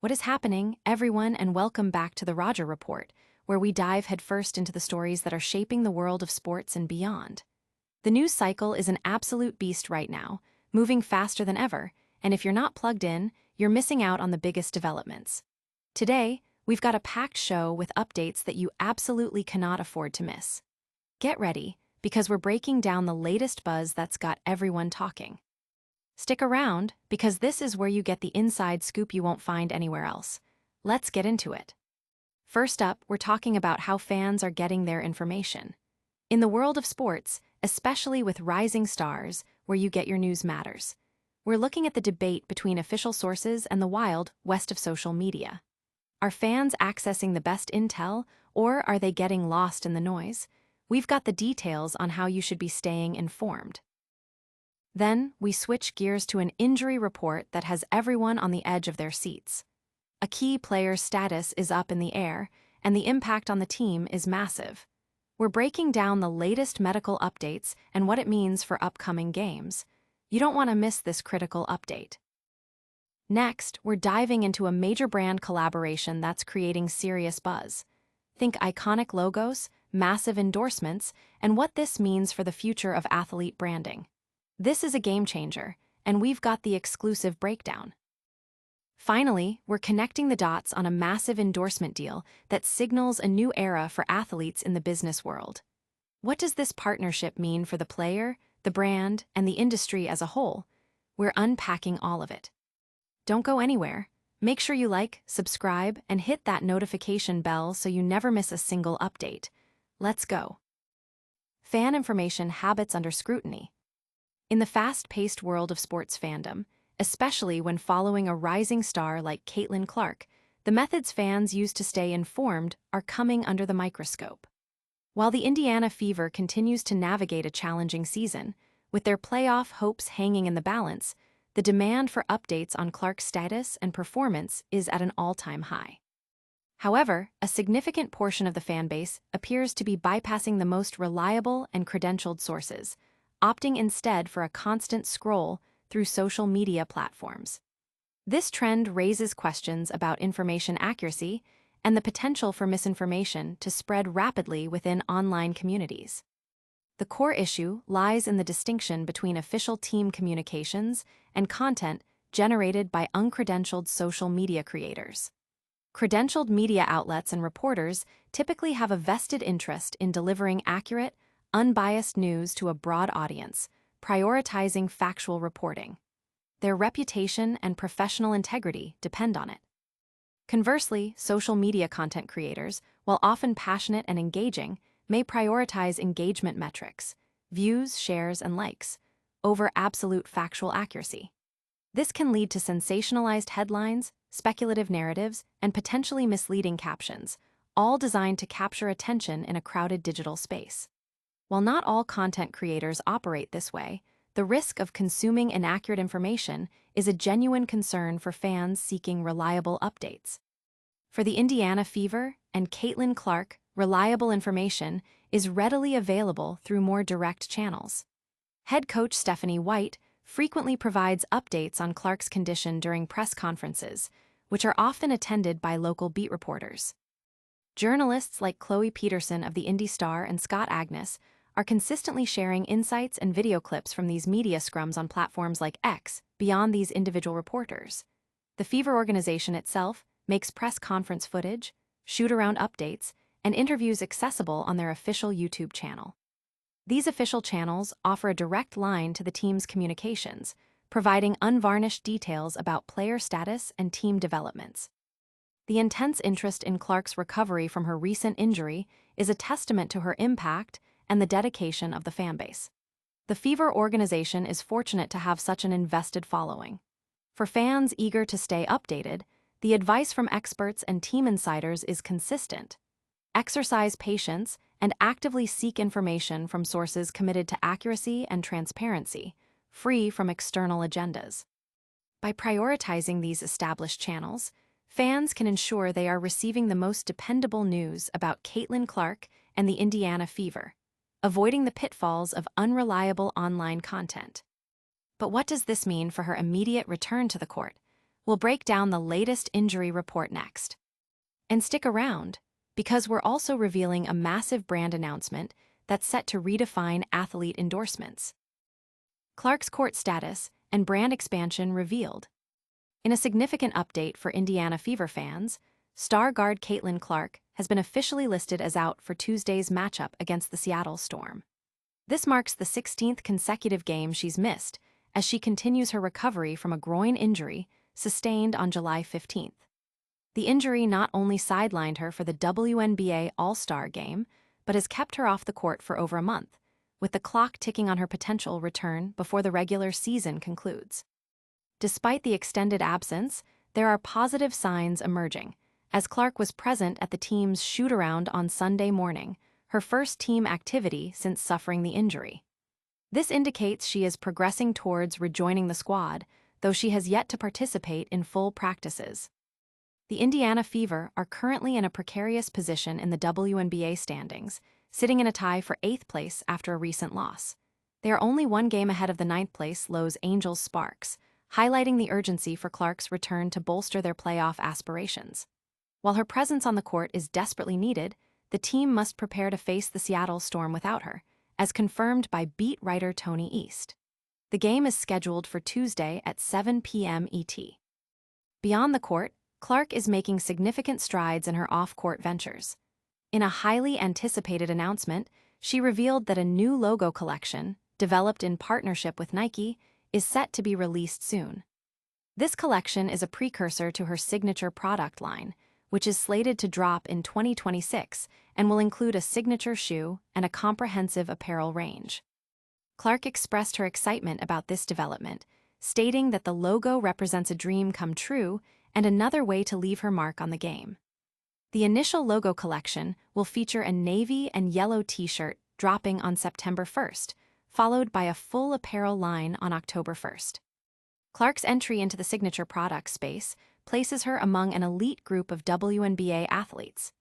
What is happening, everyone, and welcome back to the Roger Report, where we dive headfirst into the stories that are shaping the world of sports and beyond. The news cycle is an absolute beast right now, moving faster than ever, and if you're not plugged in, you're missing out on the biggest developments. Today, we've got a packed show with updates that you absolutely cannot afford to miss. Get ready, because we're breaking down the latest buzz that's got everyone talking. Stick around, because this is where you get the inside scoop you won't find anywhere else. Let's get into it. First up, we're talking about how fans are getting their information. In the world of sports, especially with rising stars, where you get your news matters, we're looking at the debate between official sources and the wild west of social media. Are fans accessing the best intel, or are they getting lost in the noise? We've got the details on how you should be staying informed. Then, we switch gears to an injury report that has everyone on the edge of their seats. A key player's status is up in the air, and the impact on the team is massive. We're breaking down the latest medical updates and what it means for upcoming games. You don't want to miss this critical update. Next, we're diving into a major brand collaboration that's creating serious buzz. Think iconic logos, massive endorsements, and what this means for the future of athlete branding. This is a game changer, and we've got the exclusive breakdown. Finally, we're connecting the dots on a massive endorsement deal that signals a new era for athletes in the business world. What does this partnership mean for the player, the brand, and the industry as a whole? We're unpacking all of it. Don't go anywhere. Make sure you like, subscribe, and hit that notification bell so you never miss a single update. Let's go. Fan information habits under scrutiny. In the fast-paced world of sports fandom, especially when following a rising star like Caitlin Clark, the methods fans use to stay informed are coming under the microscope. While the Indiana Fever continues to navigate a challenging season, with their playoff hopes hanging in the balance, the demand for updates on Clark's status and performance is at an all-time high. However, a significant portion of the fanbase appears to be bypassing the most reliable and credentialed sources, opting instead for a constant scroll through social media platforms. This trend raises questions about information accuracy and the potential for misinformation to spread rapidly within online communities. The core issue lies in the distinction between official team communications and content generated by uncredentialed social media creators. Credentialed media outlets and reporters typically have a vested interest in delivering accurate, unbiased news to a broad audience, prioritizing factual reporting. Their reputation and professional integrity depend on it. Conversely, social media content creators, while often passionate and engaging, may prioritize engagement metrics, views, shares, and likes, over absolute factual accuracy. This can lead to sensationalized headlines, speculative narratives, and potentially misleading captions, all designed to capture attention in a crowded digital space. While not all content creators operate this way, the risk of consuming inaccurate information is a genuine concern for fans seeking reliable updates. For the Indiana Fever and Caitlin Clark, reliable information is readily available through more direct channels. Head coach Stephanie White frequently provides updates on Clark's condition during press conferences, which are often attended by local beat reporters. Journalists like Chloe Peterson of the Indy Star and Scott Agnes are consistently sharing insights and video clips from these media scrums on platforms like X beyond these individual reporters. The Fever organization itself makes press conference footage, shoot-around updates, and interviews accessible on their official YouTube channel. These official channels offer a direct line to the team's communications, providing unvarnished details about player status and team developments. The intense interest in Clark's recovery from her recent injury is a testament to her impact and the dedication of the fanbase. The Fever organization is fortunate to have such an invested following. For fans eager to stay updated, the advice from experts and team insiders is consistent. Exercise patience and actively seek information from sources committed to accuracy and transparency, free from external agendas. By prioritizing these established channels, fans can ensure they are receiving the most dependable news about Caitlin Clark and the Indiana Fever, avoiding the pitfalls of unreliable online content. But what does this mean for her immediate return to the court? We'll break down the latest injury report next. And stick around, because we're also revealing a massive brand announcement that's set to redefine athlete endorsements. Clark's court status and brand expansion revealed. In a significant update for Indiana Fever fans, star guard Caitlin Clark has been officially listed as out for Tuesday's matchup against the Seattle Storm. This marks the 16th consecutive game she's missed as she continues her recovery from a groin injury sustained on July 15th. The injury not only sidelined her for the WNBA All-Star Game, but has kept her off the court for over a month, with the clock ticking on her potential return before the regular season concludes. Despite the extended absence, there are positive signs emerging, as Clark was present at the team's shoot-around on Sunday morning, her first team activity since suffering the injury. This indicates she is progressing towards rejoining the squad, though she has yet to participate in full practices. The Indiana Fever are currently in a precarious position in the WNBA standings, sitting in a tie for 8th place after a recent loss. They are only one game ahead of the 9th-place Los Angeles Sparks, highlighting the urgency for Clark's return to bolster their playoff aspirations. While her presence on the court is desperately needed, the team must prepare to face the Seattle Storm without her, as confirmed by beat writer Tony East. The game is scheduled for Tuesday at 7 p.m. ET. Beyond the court, Clark is making significant strides in her off-court ventures. In a highly anticipated announcement, she revealed that a new logo collection, developed in partnership with Nike, is set to be released soon. This collection is a precursor to her signature product line, which is slated to drop in 2026 and will include a signature shoe and a comprehensive apparel range. Clark expressed her excitement about this development, stating that the logo represents a dream come true and another way to leave her mark on the game. The initial logo collection will feature a navy and yellow t-shirt dropping on September 1st, followed by a full apparel line on October 1st. Clark's entry into the signature product space places her among an elite group of WNBA athletes.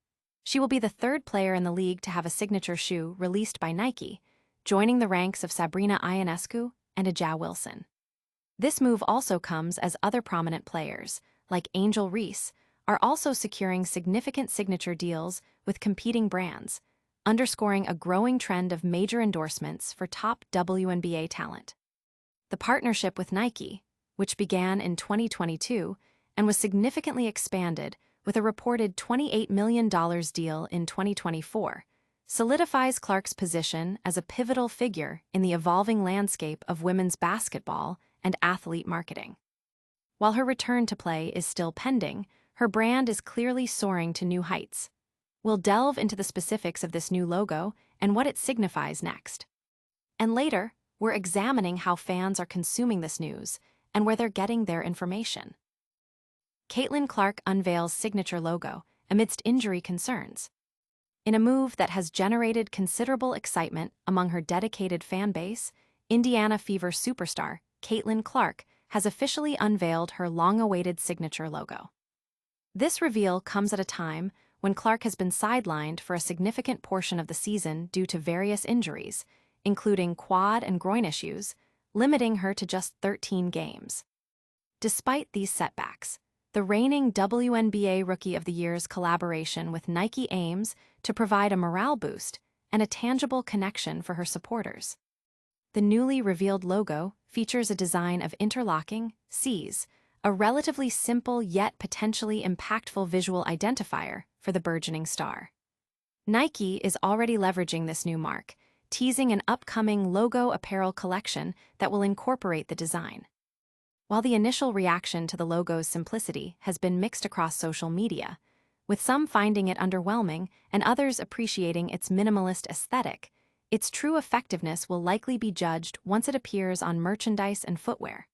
She will be the third player in the league to have a signature shoe released by Nike, joining the ranks of Sabrina Ionescu and Aja Wilson. This move also comes as other prominent players, like Angel Reese, are also securing significant signature deals with competing brands, underscoring a growing trend of major endorsements for top WNBA talent. The partnership with Nike, which began in 2022 and was significantly expanded with a reported $28 million deal in 2024, solidifies Clark's position as a pivotal figure in the evolving landscape of women's basketball and athlete marketing. While her return to play is still pending, her brand is clearly soaring to new heights. We'll delve into the specifics of this new logo and what it signifies next. And later, we're examining how fans are consuming this news and where they're getting their information. Caitlin Clark unveils signature logo amidst injury concerns. In a move that has generated considerable excitement among her dedicated fan base, Indiana Fever superstar Caitlin Clark has officially unveiled her long-awaited signature logo. This reveal comes at a time when Clark has been sidelined for a significant portion of the season due to various injuries, including quad and groin issues, limiting her to just 13 games. Despite these setbacks, the reigning WNBA Rookie of the Year's collaboration with Nike aims to provide a morale boost and a tangible connection for her supporters. The newly revealed logo features a design of interlocking C's, a relatively simple yet potentially impactful visual identifier for the burgeoning star. Nike is already leveraging this new mark, teasing an upcoming logo apparel collection that will incorporate the design. While the initial reaction to the logo's simplicity has been mixed across social media, with some finding it underwhelming and others appreciating its minimalist aesthetic, its true effectiveness will likely be judged once it appears on merchandise and footwear.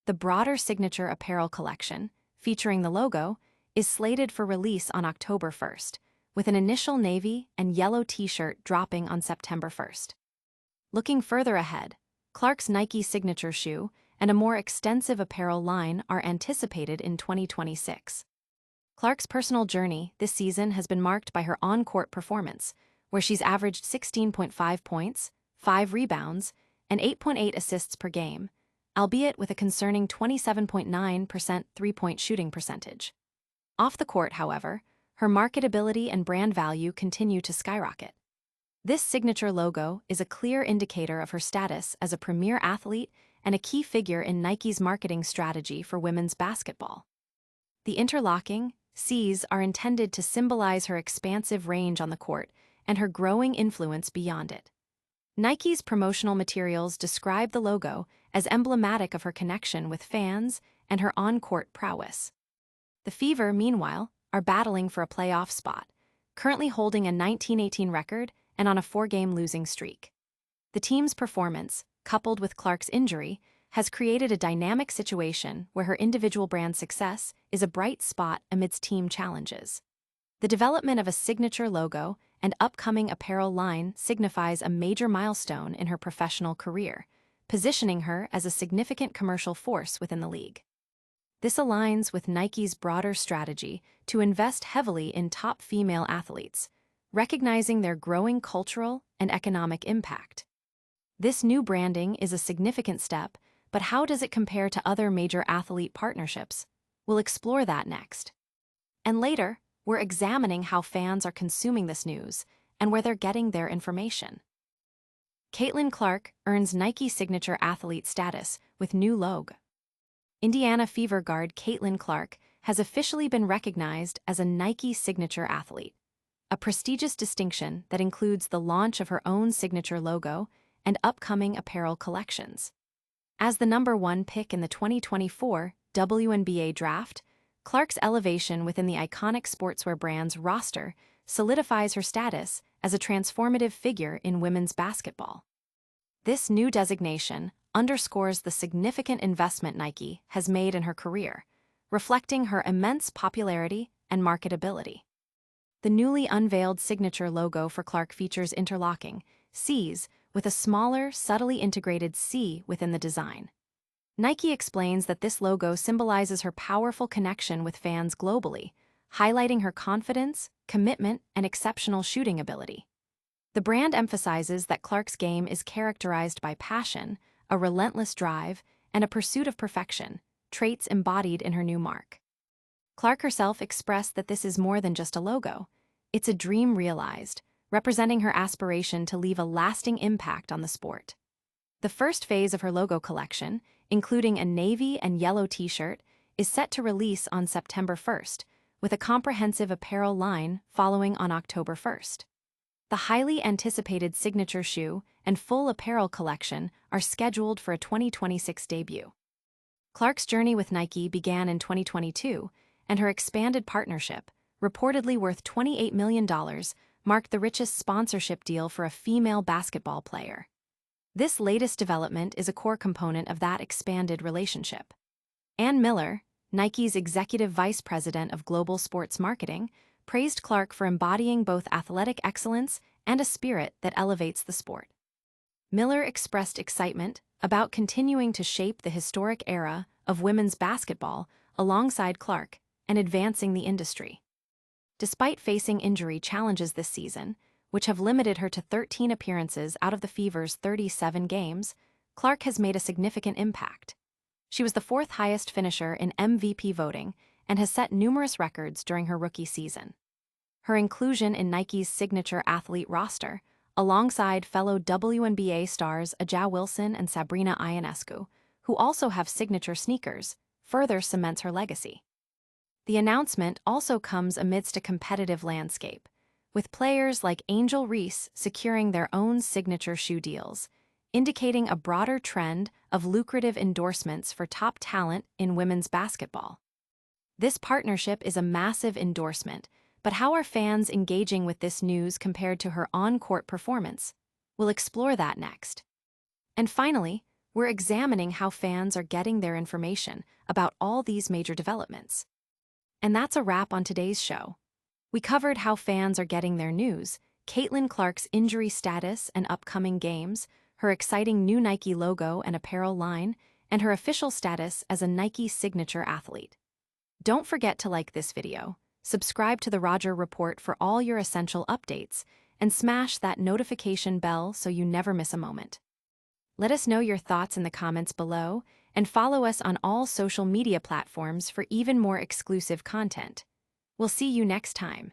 The broader signature apparel collection, featuring the logo, is slated for release on October 1st, with an initial navy and yellow t-shirt dropping on September 1st. Looking further ahead, Clark's Nike signature shoe and a more extensive apparel line are anticipated in 2026. Clark's personal journey this season has been marked by her on-court performance, where she's averaged 16.5 points, 5 rebounds, and 8.8 assists per game, albeit with a concerning 27.9% three-point shooting percentage. Off the court, however, her marketability and brand value continue to skyrocket. This signature logo is a clear indicator of her status as a premier athlete and a key figure in Nike's marketing strategy for women's basketball. The interlocking C's are intended to symbolize her expansive range on the court and her growing influence beyond it. Nike's promotional materials describe the logo as emblematic of her connection with fans and her on-court prowess. The Fever, meanwhile, are battling for a playoff spot, currently holding a 1918 record and on a 4-game losing streak. The team's performance, coupled with Clark's injury, has created a dynamic situation where her individual brand success is a bright spot amidst team challenges. The development of a signature logo and upcoming apparel line signifies a major milestone in her professional career, positioning her as a significant commercial force within the league. This aligns with Nike's broader strategy to invest heavily in top female athletes, recognizing their growing cultural and economic impact. This new branding is a significant step, but how does it compare to other major athlete partnerships? We'll explore that next. And later, we're examining how fans are consuming this news and where they're getting their information. Caitlin Clark earns Nike signature athlete status with new logo. Indiana Fever guard Caitlin Clark has officially been recognized as a Nike signature athlete, a prestigious distinction that includes the launch of her own signature logo and upcoming apparel collections. As the #1 pick in the 2024 WNBA draft, Clark's elevation within the iconic sportswear brand's roster solidifies her status as a transformative figure in women's basketball. This new designation underscores the significant investment Nike has made in her career, reflecting her immense popularity and marketability. The newly unveiled signature logo for Clark features interlocking C's with a smaller, subtly integrated C within the design. Nike explains that this logo symbolizes her powerful connection with fans globally, highlighting her confidence, commitment, and exceptional shooting ability. The brand emphasizes that Clark's game is characterized by passion, a relentless drive, and a pursuit of perfection, traits embodied in her new mark. Clark herself expressed that this is more than just a logo. It's a dream realized, representing her aspiration to leave a lasting impact on the sport. The first phase of her logo collection, including a navy and yellow t-shirt, is set to release on September 1st, with a comprehensive apparel line following on October 1st. The highly anticipated signature shoe and full apparel collection are scheduled for a 2026 debut. Clark's journey with Nike began in 2022, and her expanded partnership, reportedly worth $28 million, marked the richest sponsorship deal for a female basketball player. This latest development is a core component of that expanded relationship. Ann Miller, Nike's executive vice president of global sports marketing, praised Clark for embodying both athletic excellence and a spirit that elevates the sport. Miller expressed excitement about continuing to shape the historic era of women's basketball alongside Clark and advancing the industry. Despite facing injury challenges this season, which have limited her to 13 appearances out of the Fever's 37 games, Clark has made a significant impact. She was the fourth highest finisher in MVP voting and has set numerous records during her rookie season. Her inclusion in Nike's signature athlete roster, alongside fellow WNBA stars Aja Wilson and Sabrina Ionescu, who also have signature sneakers, further cements her legacy. The announcement also comes amidst a competitive landscape, with players like Angel Reese securing their own signature shoe deals, indicating a broader trend of lucrative endorsements for top talent in women's basketball. This partnership is a massive endorsement, but how are fans engaging with this news compared to her on-court performance? We'll explore that next. And finally, we're examining how fans are getting their information about all these major developments. And that's a wrap on today's show. We covered how fans are getting their news, Caitlin Clark's injury status and upcoming games, her exciting new Nike logo and apparel line, and her official status as a Nike signature athlete. Don't forget to like this video, subscribe to the Roger Report for all your essential updates, and smash that notification bell so you never miss a moment. Let us know your thoughts in the comments below, and follow us on all social media platforms for even more exclusive content. We'll see you next time.